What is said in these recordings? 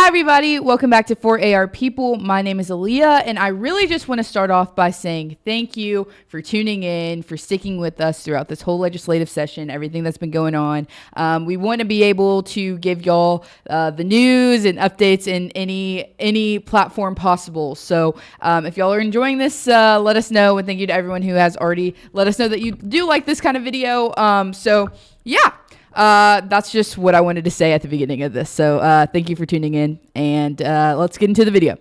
Hi, everybody. Welcome back to 4AR People. My name is Aliah, and I really just want to start off by saying thank you for tuning in, for sticking with us throughout this whole legislative session, everything that's been going on. We want to be able to give y'all the news and updates in any platform possible. So if y'all are enjoying this, let us know. And thank you to everyone who has already let us know that you do like this kind of video. That's just what I wanted to say at the beginning of this. So thank you for tuning in, and let's get into the video.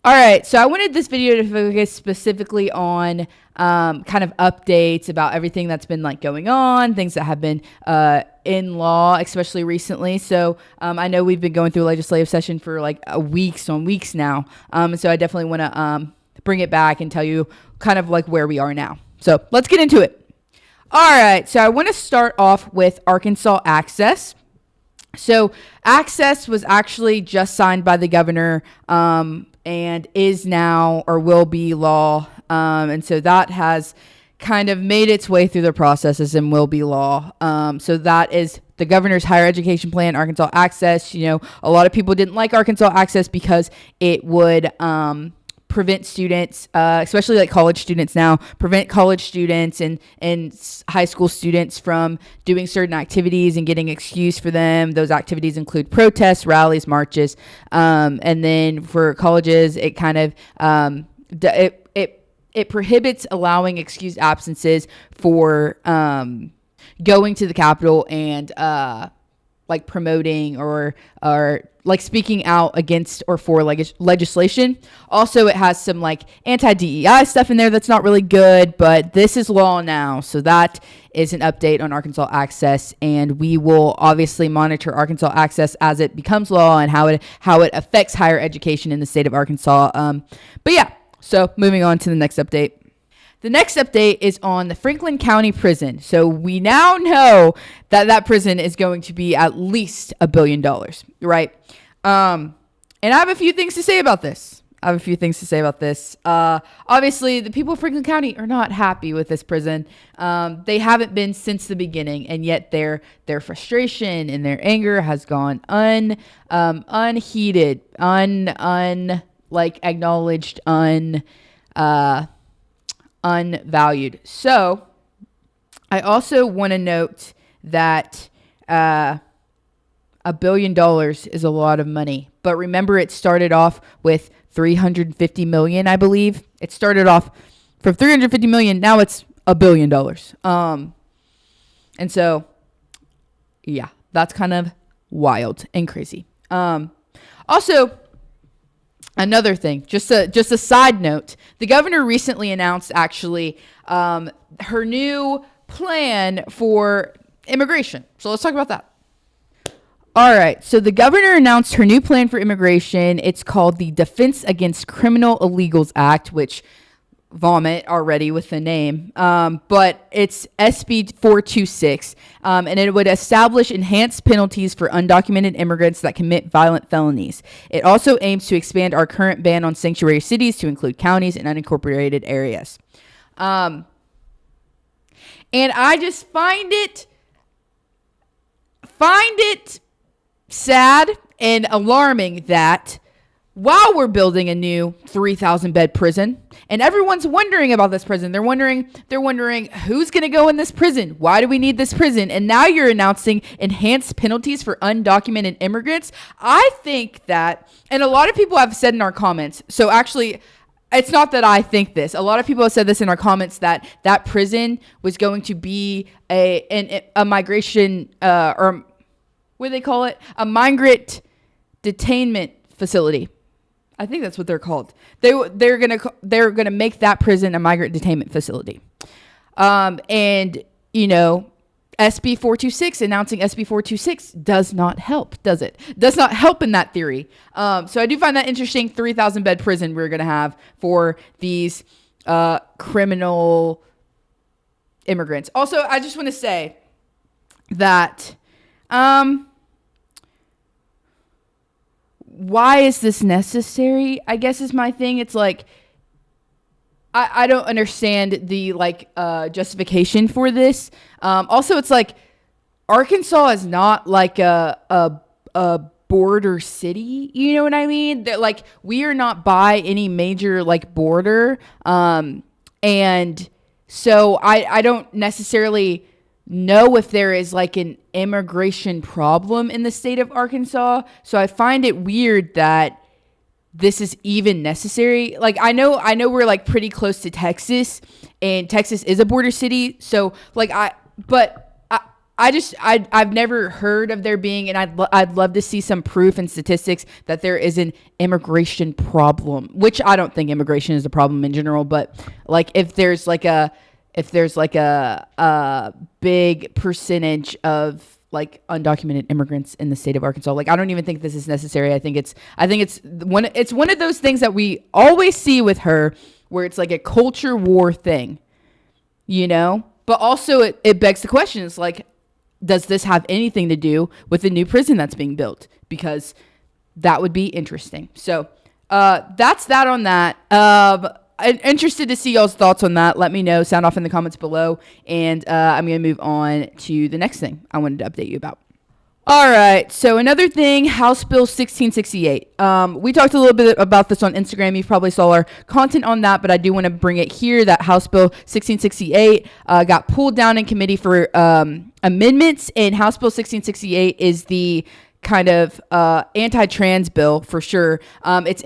All right, so I wanted this video to focus specifically on kind of updates about everything that's been like going on, things that have been in law, especially recently. So I know we've been going through a legislative session for like weeks on weeks now. And so I definitely want to bring it back and tell you kind of like where we are now. So let's get into it. All right, so I want to start off with Arkansas Access. So Access was actually just signed by the governor and is now or will be law. And so that has kind of made its way through the processes and will be law. So that is the governor's higher education plan, Arkansas Access. You know, a lot of people didn't like Arkansas Access because it would prevent students, especially like college students now, prevent college students and high school students from doing certain activities and getting excused for them. Those activities include protests, rallies, marches. And then for colleges, it kind of, it prohibits allowing excused absences for going to the Capitol and like promoting or like speaking out against or for legislation. Also, it has some like anti-DEI stuff in there that's not really good, but this is law now. So that is an update on Arkansas Access, and we will obviously monitor Arkansas Access as it becomes law and how it affects higher education in the state of Arkansas. But yeah, so moving on to the next update. The next update is on the Franklin County Prison. So we now know that prison is going to be at least $1 billion, right? And I have a few things to say about this. Obviously, the people of Franklin County are not happy with this prison. They haven't been since the beginning, and yet their frustration and their anger has gone unheeded, acknowledged, unvalued. So I also want to note that $1 billion is a lot of money, but remember it started off with 350 million, I believe. It started off from 350 million. Now it's $1 billion. And so, yeah, that's kind of wild and crazy. Also, another thing, just a side note, the governor recently announced actually her new plan for immigration. So let's talk about that. All right. So the governor announced her new plan for immigration. It's called the Defense Against Criminal Illegals Act, which vomit already with the name. But it's SB 426. And it would establish enhanced penalties for undocumented immigrants that commit violent felonies. It also aims to expand our current ban on sanctuary cities to include counties and unincorporated areas. And I just find it sad and alarming that while we're building a new 3,000 bed prison and everyone's wondering about this prison, they're wondering who's going to go in this prison? Why do we need this prison? And now you're announcing enhanced penalties for undocumented immigrants. I think that, and a lot of people have said in our comments, so actually it's not that I think this. A lot of people have said this in our comments that prison was going to be a migration, or what do they call it? A migrant detainment facility. I think that's what they're called. They're gonna make that prison a migrant detainment facility. And you know, SB 426 announcing SB 426 does not help, does it? Does not help in that theory. So I do find that interesting. 3,000 bed prison we're gonna have for these criminal immigrants. Also, I just want to say that why is this necessary? I guess is my thing. It's like I don't understand the justification for this. Also, it's like Arkansas is not like a border city. You know what I mean? That like we are not by any major like border. And so I don't necessarily know if there is like an immigration problem in the state of Arkansas. So I find it weird that this is even necessary. Like I know we're like pretty close to Texas, and Texas is a border city. So like I've never heard of there being, and I'd love to see some proof and statistics that there is an immigration problem, which I don't think immigration is a problem in general, but like if there's like a big percentage of like undocumented immigrants in the state of Arkansas, like I don't even think this is necessary. I think it's one of those things that we always see with her, where it's like a culture war thing, you know. But also it begs the question: is like, does this have anything to do with the new prison that's being built? Because that would be interesting. So that's that on that. I'm interested to see y'all's thoughts on that. Let me know. Sound off in the comments below. And I'm going to move on to the next thing I wanted to update you about. All right. So another thing, House Bill 1668. We talked a little bit about this on Instagram. You probably saw our content on that, but I do want to bring it here that House Bill 1668 got pulled down in committee for amendments. And House Bill 1668 is the kind of anti-trans bill for sure. It's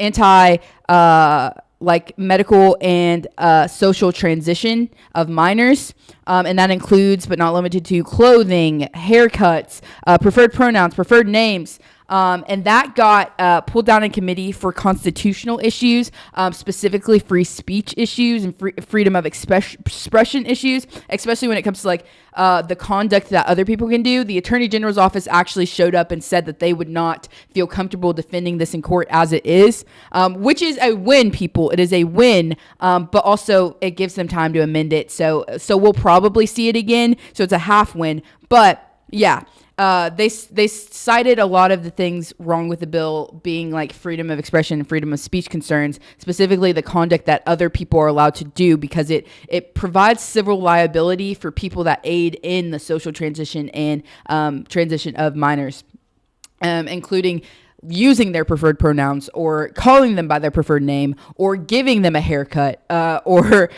like medical and social transition of minors. And that includes, but not limited to, clothing, haircuts, preferred pronouns, preferred names. And that got pulled down in committee for constitutional issues, specifically free speech issues and freedom of expression issues, especially when it comes to like the conduct that other people can do. The Attorney General's office actually showed up and said that they would not feel comfortable defending this in court as it is, which is a win, people. It is a win, but also it gives them time to amend it. So we'll probably see it again. So it's a half win, but yeah. They cited a lot of the things wrong with the bill being like freedom of expression and freedom of speech concerns, specifically the conduct that other people are allowed to do, because it provides civil liability for people that aid in the social transition and transition of minors, including using their preferred pronouns or calling them by their preferred name or giving them a haircut or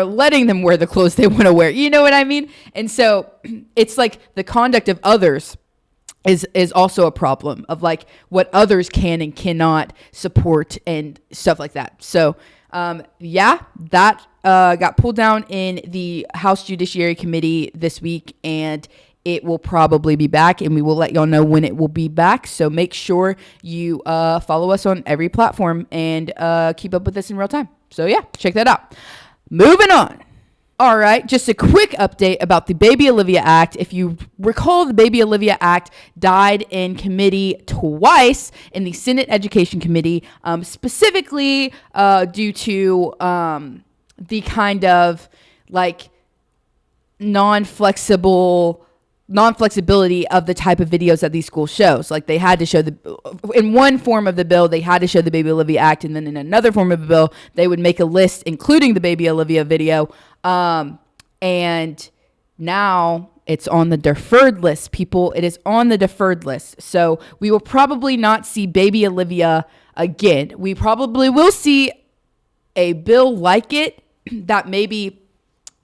letting them wear the clothes they want to wear. You know what I mean? And so it's like the conduct of others is also a problem of like what others can and cannot support and stuff like that. So that got pulled down in the House Judiciary Committee this week, and it will probably be back, and we will let y'all know when it will be back. So make sure you follow us on every platform and keep up with us in real time. So yeah, check that out. Moving on. All right, just a quick update about the Baby Aliah Act. If you recall, the Baby Aliah Act died in committee twice in the Senate Education Committee, specifically due to the kind of like non-flexibility of the type of videos that these schools show. So like they had to show in one form of the bill, they had to show the Baby Aliah Act. And then in another form of the bill, they would make a list, including the Baby Aliah video. And now it's on the deferred list, people. It is on the deferred list. So we will probably not see Baby Aliah again. We probably will see a bill like it that maybe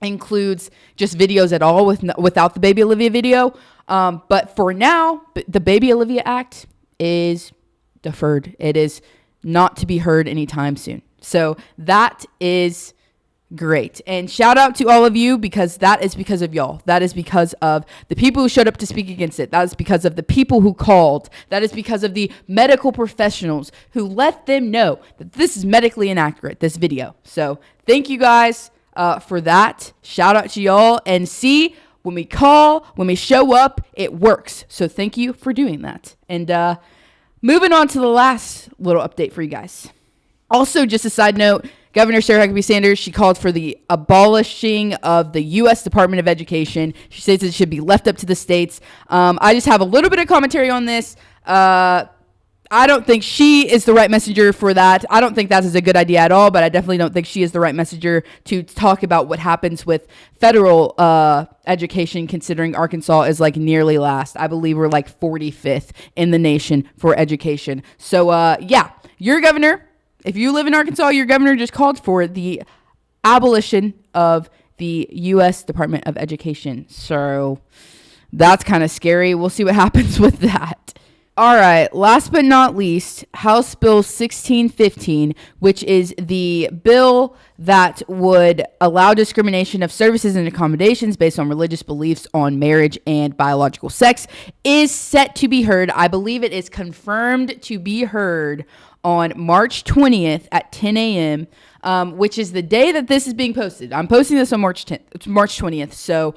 includes just videos at all without the Baby Aliah video. But for now, the Baby Aliah Act is deferred. It is not to be heard anytime soon. So that is great. And shout out to all of you, because that is because of y'all. That is because of the people who showed up to speak against it. That is because of the people who called. That is because of the medical professionals who let them know that this is medically inaccurate, this video. So thank you guys for that. Shout out to y'all. And see, when we call, when we show up, it works. So thank you for doing that. And moving on to the last little update for you guys. Also, just a side note, Governor Sarah Huckabee Sanders, she called for the abolishing of the U.S. Department of Education. She says it should be left up to the states. I just have a little bit of commentary on this. I I don't think she is the right messenger for that. I don't think that is a good idea at all, but I definitely don't think she is the right messenger to talk about what happens with federal education, considering Arkansas is like nearly last. I believe we're like 45th in the nation for education. So yeah, your governor, if you live in Arkansas, your governor just called for the abolition of the U.S. Department of Education. So that's kind of scary. We'll see what happens with that. All right, last but not least, House Bill 1615, which is the bill that would allow discrimination of services and accommodations based on religious beliefs on marriage and biological sex, is set to be heard. I believe it is confirmed to be heard on March 20th at 10 a.m., which is the day that this is being posted. I'm posting this on March 20th, so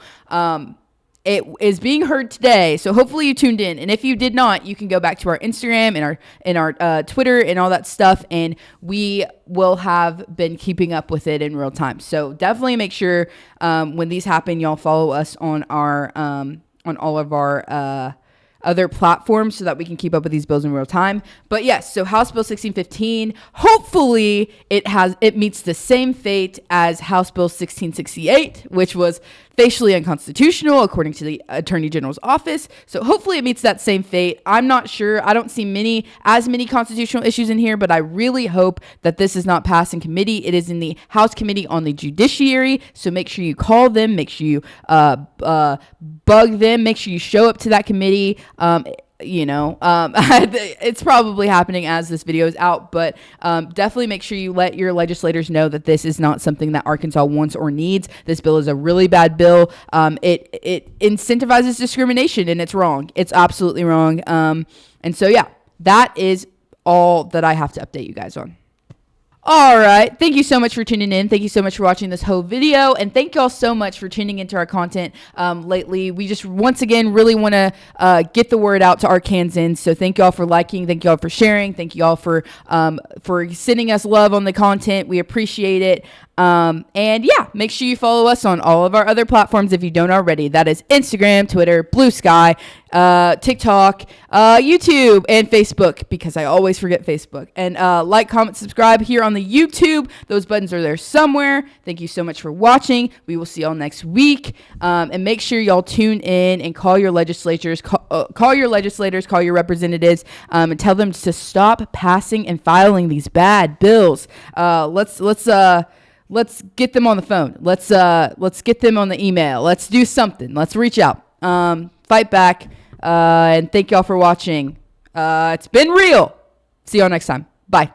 it is being heard today, so hopefully you tuned in. And if you did not, you can go back to our Instagram and our Twitter and all that stuff, and we will have been keeping up with it in real time. So definitely make sure when these happen, y'all follow us on our on all of our other platforms so that we can keep up with these bills in real time. But yes, so House Bill 1615, hopefully it meets the same fate as House Bill 1668, which was facially unconstitutional according to the Attorney General's office. So hopefully it meets that same fate. I'm not sure. I don't see as many constitutional issues in here, but I really hope that this is not passed in committee. It is in the House Committee on the Judiciary. So make sure you call them, make sure you bug them, make sure you show up to that committee. It's probably happening as this video is out, but definitely make sure you let your legislators know that this is not something that Arkansas wants or needs. This bill is a really bad bill. It incentivizes discrimination, and it's wrong. It's absolutely wrong. And so, yeah, that is all that I have to update you guys on. All right. Thank you so much for tuning in. Thank you so much for watching this whole video. And thank y'all so much for tuning into our content lately. We just, once again, really want to get the word out to Arkansans. So thank y'all for liking. Thank y'all for sharing. Thank y'all for sending us love on the content. We appreciate it. And yeah, make sure you follow us on all of our other platforms if you don't already. That is Instagram, Twitter, Blue Sky, TikTok, YouTube, and Facebook, because I always forget Facebook. And like, comment, subscribe here on the YouTube. Those buttons are there somewhere. Thank you so much for watching. We will see y'all next week. And make sure y'all tune in and call your legislators, call your representatives, and tell them to stop passing and filing these bad bills. Let's get them on the phone. Let's get them on the email. Let's do something. Let's reach out. Fight back. And thank y'all for watching. It's been real. See y'all next time. Bye.